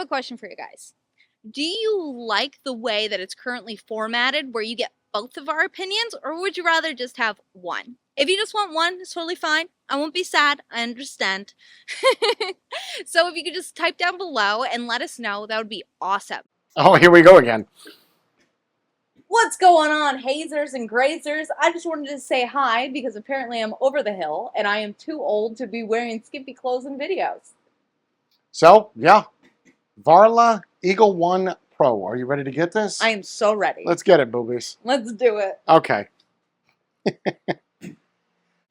have a question for you guys. Do you like the way that it's currently formatted where you get both of our opinions, or would you rather just have one? If you just want one, it's totally fine. I won't be sad. I understand. So if you could just type down below and let us know, that would be awesome. Oh, here we go again. What's going on, hazers and grazers? I just wanted to say hi because apparently I'm over the hill and I am too old to be wearing skimpy clothes in videos. So, yeah. Varla Eagle One Pro. Are you ready to get this? I am so ready. Let's get it, boobies. Let's do it. Okay.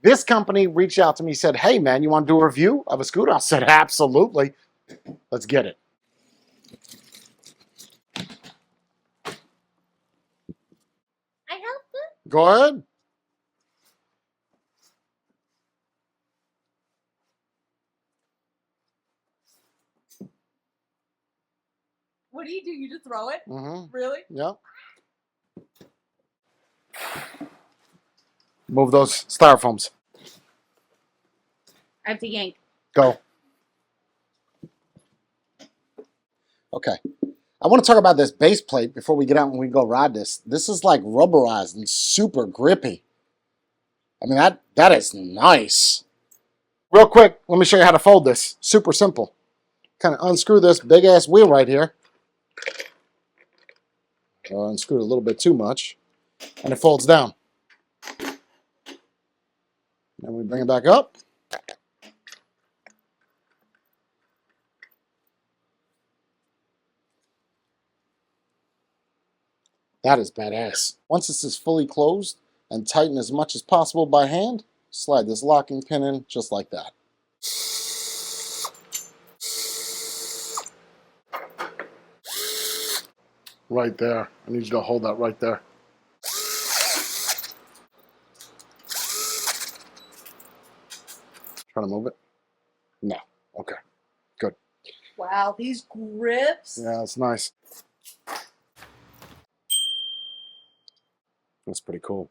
This company reached out to me, said, hey, man, you want to do a review of a scooter? I said, absolutely. Let's get it. I help you. Go ahead. What do? You just throw it? Mm-hmm. Really? Yep. Move those styrofoams. I have to yank. Go. Okay. I want to talk about this base plate before we get out and we go ride this. This is like rubberized and super grippy. I mean, that is nice. Real quick, let me show you how to fold this. Super simple. Kind of unscrew this big-ass wheel right here. Unscrew it a little bit too much. And it folds down. Then we bring it back up. That is badass. Once this is fully closed and tightened as much as possible by hand, slide this locking pin in just like that. Right there. I need you to hold that right there. Trying to move it? No. Okay. Good. Wow, these grips. Yeah, it's nice. That's pretty cool.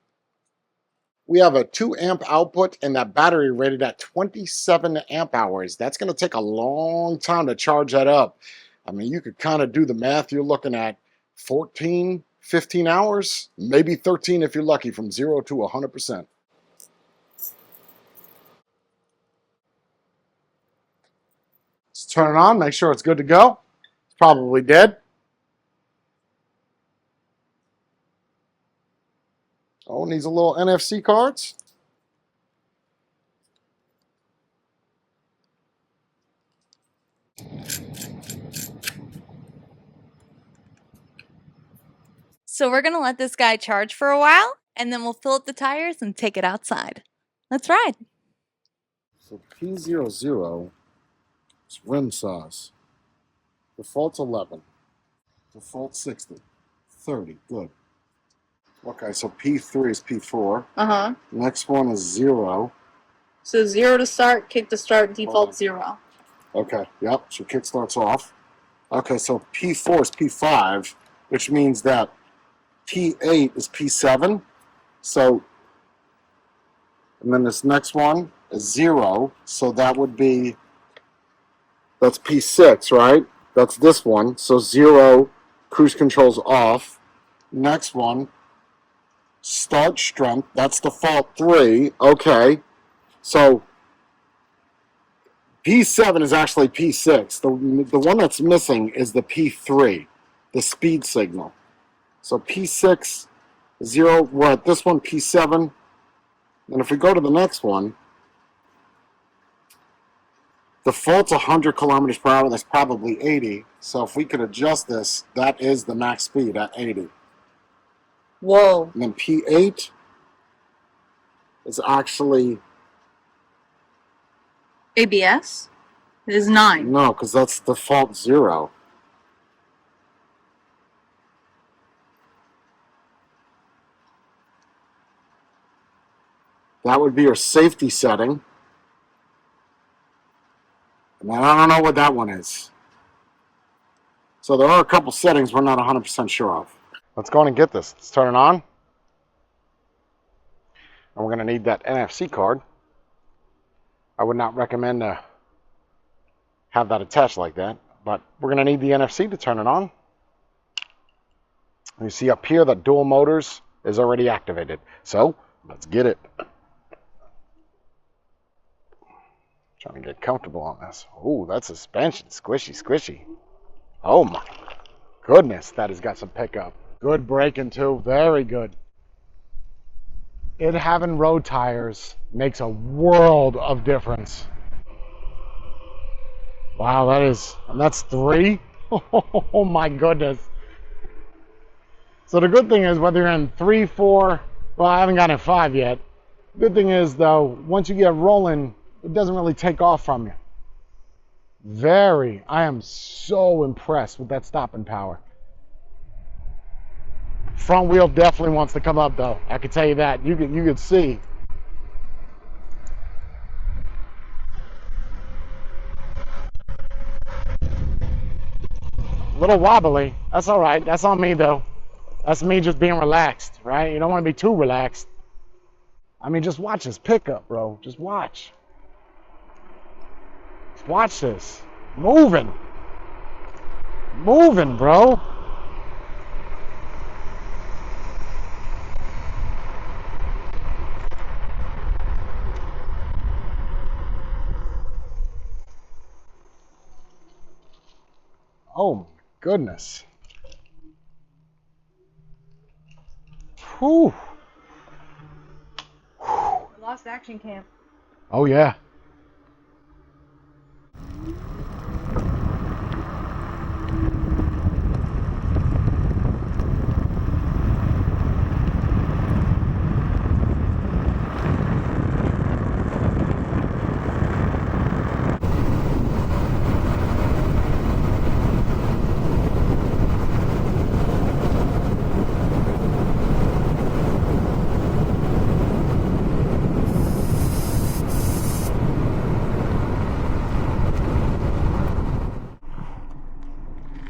We have a 2-amp output and that battery rated at 27 amp hours. That's going to take a long time to charge that up. I mean, you could kind of do the math. You're looking at 14, 15 hours, maybe 13 if you're lucky, from 0 to 100%. Let's turn it on, make sure it's good to go. It's probably dead. Oh, needs a little NFC cards. So we're going to let this guy charge for a while, and then we'll fill up the tires and take it outside. Let's ride. So P00 is rim size. Default's 11. Default 60. 30. Good. Okay, so P3 is P4. Uh-huh. Next one is 0. So 0 to start, kick to start, default 0. Okay, yep, so kick starts off. Okay, so P4 is P5, which means that P8 is P7. So, and then this next one is 0, so that would be, that's P6, right? That's this one, so 0, cruise control's off. Next one, start strength, that's default 3, okay. So, P7 is actually P6. The one that's missing is the P3, the speed signal. So P6, 0, we're at this one, P7. And if we go to the next one, default's 100 kilometers per hour, that's probably 80. So if we could adjust this, that is the max speed at 80. Whoa. And then P8 is actually... ABS is 9. No, because that's default 0. That would be your safety setting. And I don't know what that one is. So there are a couple settings we're not 100% sure of. Let's go in and get this. Let's turn it on. And we're going to need that NFC card. I would not recommend to have that attached like that, but we're going to need the NFC to turn it on. You see up here that dual motors is already activated. So let's get it. Trying to get comfortable on this. Oh, that suspension, squishy, squishy. Oh my goodness, that has got some pickup. Good braking too, very good. It having road tires makes a world of difference. Wow, that's 3. Oh my goodness. So the good thing is whether you're in 3, 4, well, I haven't gotten in 5 yet. Good thing is though, once you get rolling, it doesn't really take off from you. I am so impressed with that stopping power. Front wheel definitely wants to come up though. I can tell you that. You could see. A little wobbly. That's all right. That's on me though. That's me just being relaxed, right? You don't want to be too relaxed. I mean, just watch this pickup, bro. Just watch. Just watch this. Moving. Moving, bro. Oh my goodness. Whew. We lost action cam. Oh yeah.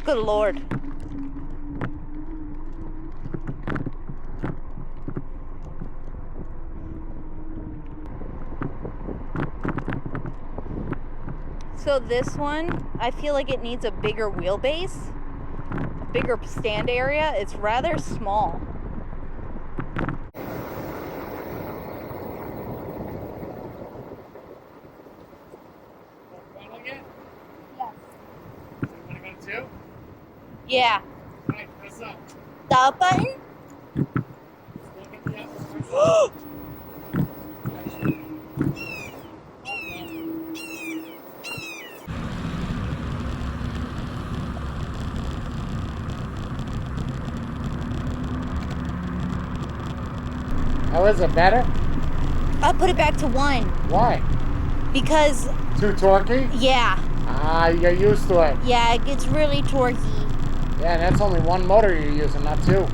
Good Lord. So this one, I feel like it needs a bigger wheelbase, a bigger stand area. It's rather small. Yeah. Right, press up. The up button? How is it, better? I'll put it back to 1. Why? Because, Too torquey? yeah. Ah, you get used to it. Yeah, it gets really torquey. Yeah, and that's only one motor you're using, not 2.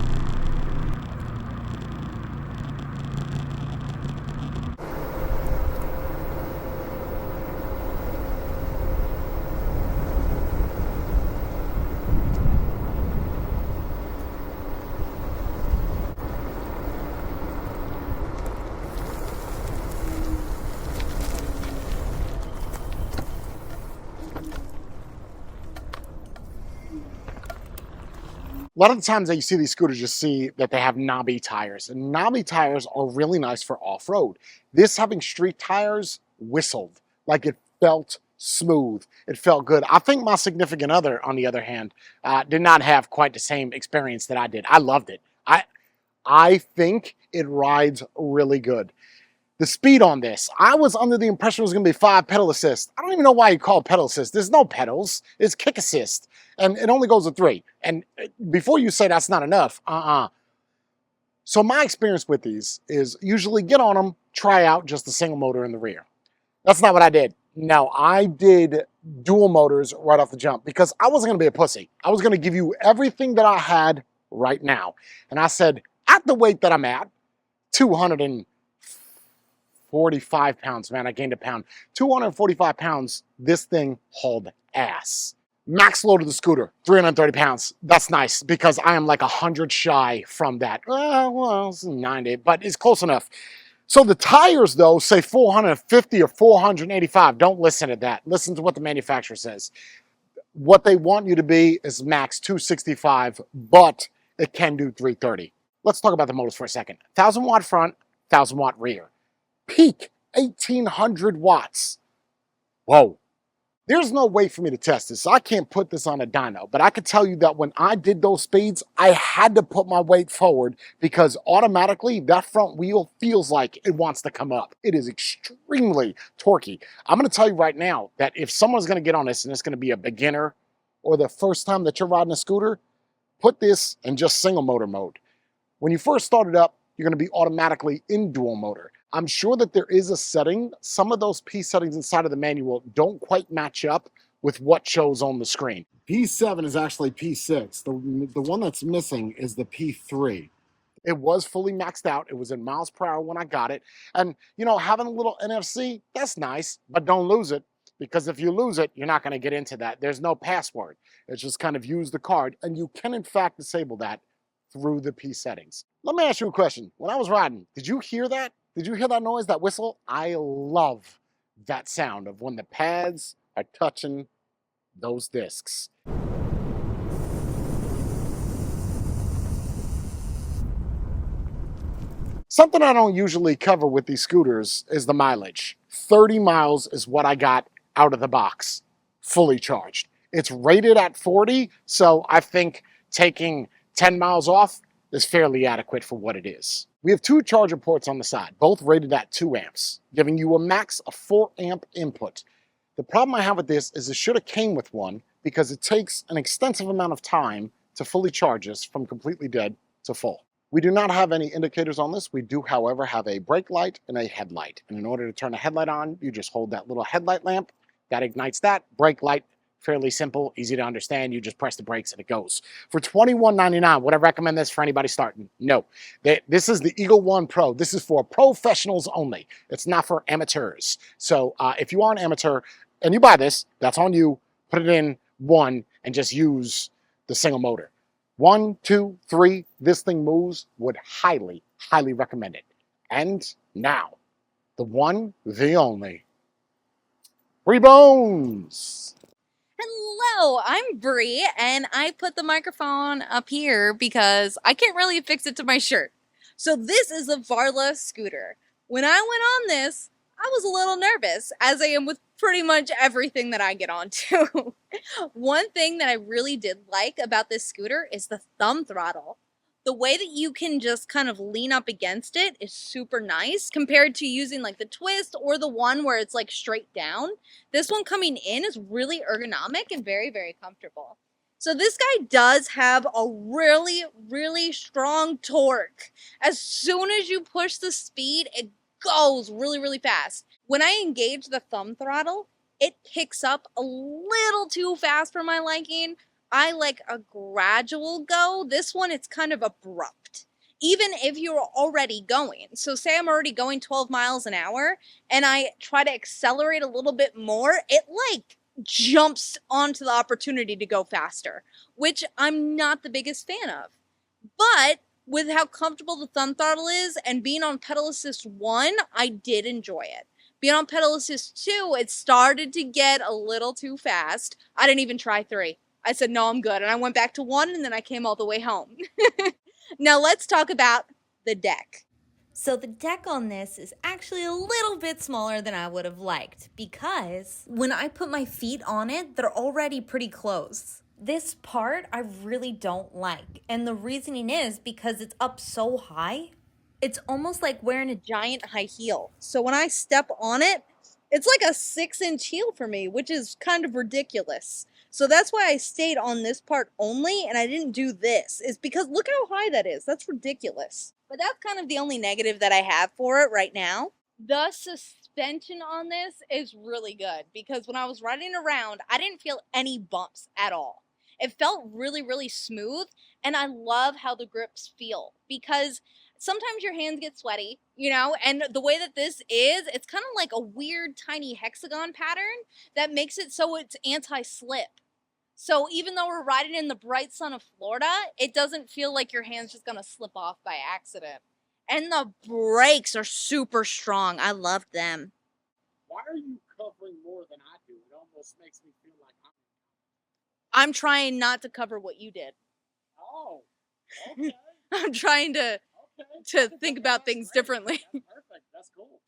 A lot of the times that you see these scooters, you see that they have knobby tires. And knobby tires are really nice for off-road. This having street tires whistled. Like it felt smooth. It felt good. I think my significant other, on the other hand, did not have quite the same experience that I did. I loved it. I think it rides really good. The speed on this, I was under the impression it was going to be 5 pedal assist. I don't even know why you call it pedal assist. There's no pedals. It's kick assist. And it only goes to 3. And before you say that's not enough, So my experience with these is usually get on them, try out just a single motor in the rear. That's not what I did. No, I did dual motors right off the jump because I wasn't going to be a pussy. I was going to give you everything that I had right now. And I said, at the weight that I'm at, 245 pounds, man, I gained a pound. 245 pounds, this thing hauled ass. Max load of the scooter, 330 pounds. That's nice because I am like 100 shy from that. Well, it's 90, but it's close enough. So the tires, though, say 450 or 485. Don't listen to that. Listen to what the manufacturer says. What they want you to be is max 265, but it can do 330. Let's talk about the motors for a second. 1,000-watt front, 1,000-watt rear. Peak 1,800 watts. Whoa. There's no way for me to test this, so I can't put this on a dyno. But I can tell you that when I did those speeds, I had to put my weight forward because automatically that front wheel feels like it wants to come up. It is extremely torquey. I'm going to tell you right now that if someone's going to get on this and it's going to be a beginner or the first time that you're riding a scooter, put this in just single motor mode. When you first start it up, you're going to be automatically in dual motor. I'm sure that there is a setting. Some of those P settings inside of the manual don't quite match up with what shows on the screen. P7 is actually P6. The one that's missing is the P3. It was fully maxed out. It was in miles per hour when I got it. And, you know, having a little NFC, that's nice, but don't lose it. Because if you lose it, you're not going to get into that. There's no password. It's just kind of use the card. And you can, in fact, disable that through the P settings. Let me ask you a question. When I was riding, did you hear that? Did you hear that noise, that whistle? I love that sound of when the pads are touching those discs. Something I don't usually cover with these scooters is the mileage. 30 miles is what I got out of the box, fully charged. It's rated at 40, so I think taking 10 miles off is fairly adequate for what it is. We have two charger ports on the side, both rated at 2 amps, giving you a max of 4 amp input. The problem I have with this is it should have came with one because it takes an extensive amount of time to fully charge this from completely dead to full. We do not have any indicators on this. We do, however, have a brake light and a headlight. And in order to turn a headlight on, you just hold that little headlight lamp. That ignites that. Brake light, fairly simple, easy to understand. You just press the brakes and it goes. For $21.99, would I recommend this for anybody starting? No. This is the Eagle One Pro. This is for professionals only. It's not for amateurs. So if you are an amateur and you buy this, that's on you. Put it in one and just use the single motor. 1, 2, 3, this thing moves, would highly, highly recommend it. And now, the one, the only, Brie Bones. Hello, I'm Brie, and I put the microphone up here because I can't really fix it to my shirt. So this is a Varla scooter. When I went on this, I was a little nervous, as I am with pretty much everything that I get onto. One thing that I really did like about this scooter is the thumb throttle. The way that you can just kind of lean up against it is super nice compared to using like the twist or the one where it's like straight down. This one coming in is really ergonomic and very, very comfortable. So this guy does have a really, really strong torque. As soon as you push the speed, it goes really, really fast. When I engage the thumb throttle, it picks up a little too fast for my liking. I like a gradual go. This one, it's kind of abrupt, even if you're already going. So say I'm already going 12 miles an hour and I try to accelerate a little bit more, it like jumps onto the opportunity to go faster, which I'm not the biggest fan of. But with how comfortable the thumb throttle is and being on pedal assist 1, I did enjoy it. Being on pedal assist 2, it started to get a little too fast. I didn't even try 3. I said, no, I'm good. And I went back to 1 and then I came all the way home. Now let's talk about the deck. So the deck on this is actually a little bit smaller than I would have liked because when I put my feet on it, they're already pretty close. This part I really don't like, and the reasoning is because it's up so high. It's almost like wearing a giant high heel. So when I step on it, it's like a 6-inch heel for me, which is kind of ridiculous. So that's why I stayed on this part only, and I didn't do this, is because look how high that is. That's ridiculous. But that's kind of the only negative that I have for it right now. The suspension on this is really good because when I was riding around, I didn't feel any bumps at all. It felt really, really smooth, and I love how the grips feel because sometimes your hands get sweaty, you know, and the way that this is, it's kind of like a weird tiny hexagon pattern that makes it so it's anti-slip. So even though we're riding in the bright sun of Florida, it doesn't feel like your hand's just gonna slip off by accident. And the brakes are super strong. I love them. Why are you covering more than I do? It almost makes me feel like I'm... I'm trying not to cover what you did. Oh, okay. I'm trying to think about things differently. That's perfect. That's cool.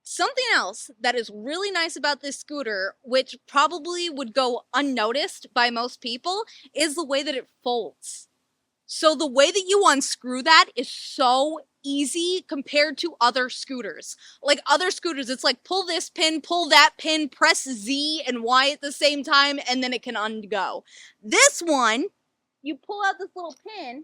Something else that is really nice about this scooter, which probably would go unnoticed by most people, is the way that it folds. So the way that you unscrew that is so easy compared to other scooters. Like other scooters, it's like pull this pin, pull that pin, press Z and Y at the same time, and then it can undo. This one, you pull out this little pin,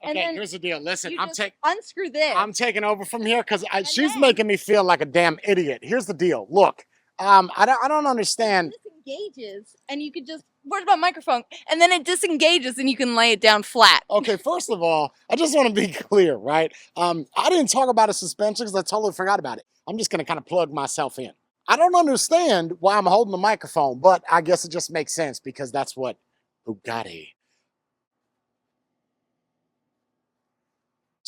and Okay, then here's the deal. Listen, you I'm just unscrew this. I'm taking over from here because she's then- making me feel like a damn idiot. Here's the deal. Look, I don't understand. It disengages, and you could just, where's my microphone? And then it disengages, and you can lay it down flat. Okay, first of all, I just want to be clear, right? I didn't talk about a suspension because I totally forgot about it. I'm just going to kind of plug myself in. I don't understand why I'm holding the microphone, but I guess it just makes sense because that's what Bugatti.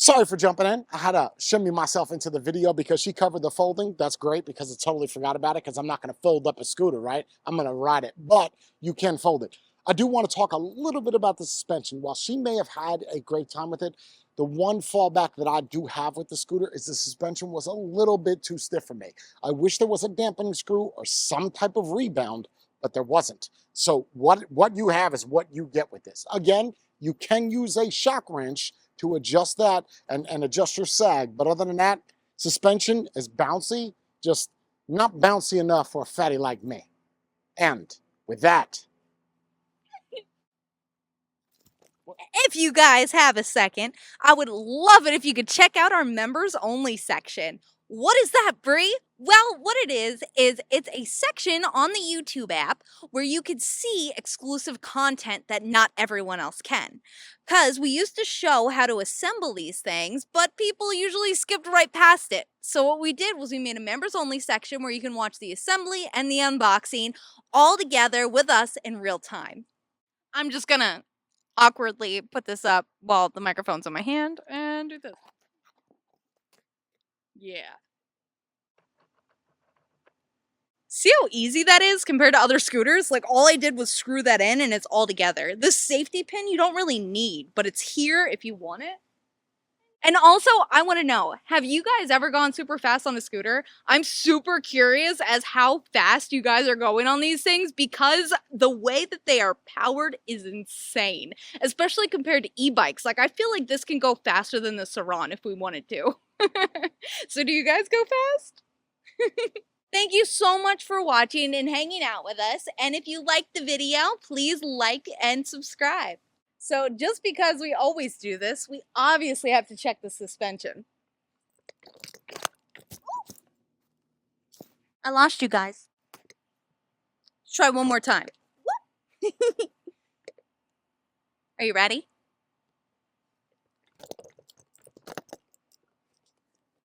Sorry for jumping in. I had to shimmy myself into the video because she covered the folding. That's great because I totally forgot about it because I'm not going to fold up a scooter, right? I'm going to ride it, but you can fold it. I do want to talk a little bit about the suspension. While she may have had a great time with it, the one fallback that I do have with the scooter is the suspension was a little bit too stiff for me. I wish there was a dampening screw or some type of rebound, but there wasn't. So what you have is what you get with this. Again, you can use a shock wrench to adjust that and adjust your sag. But other than that, suspension is bouncy, just not bouncy enough for a fatty like me. And with that, If you guys have a second, I would love it if you could check out our members only section. What is that, Brie? Well, what it is it's a section on the YouTube app where you could see exclusive content that not everyone else can. Because we used to show how to assemble these things, but people usually skipped right past it. So what we did was we made a members only section where you can watch the assembly and the unboxing all together with us in real time. I'm just gonna awkwardly put this up while the microphone's in my hand and do this. Yeah. See how easy that is compared to other scooters? Like all I did was screw that in and it's all together. This safety pin you don't really need, but it's here if you want it. And also, I want to know, have you guys ever gone super fast on a scooter? I'm super curious as how fast you guys are going on these things because the way that they are powered is insane, especially compared to e-bikes. Like I feel like this can go faster than the Saran if we wanted to. So do you guys go fast? Thank you so much for watching and hanging out with us. And if you liked the video, please like and subscribe. So just because we always do this, we obviously have to check the suspension. I lost you guys. Let's try one more time. Are you ready?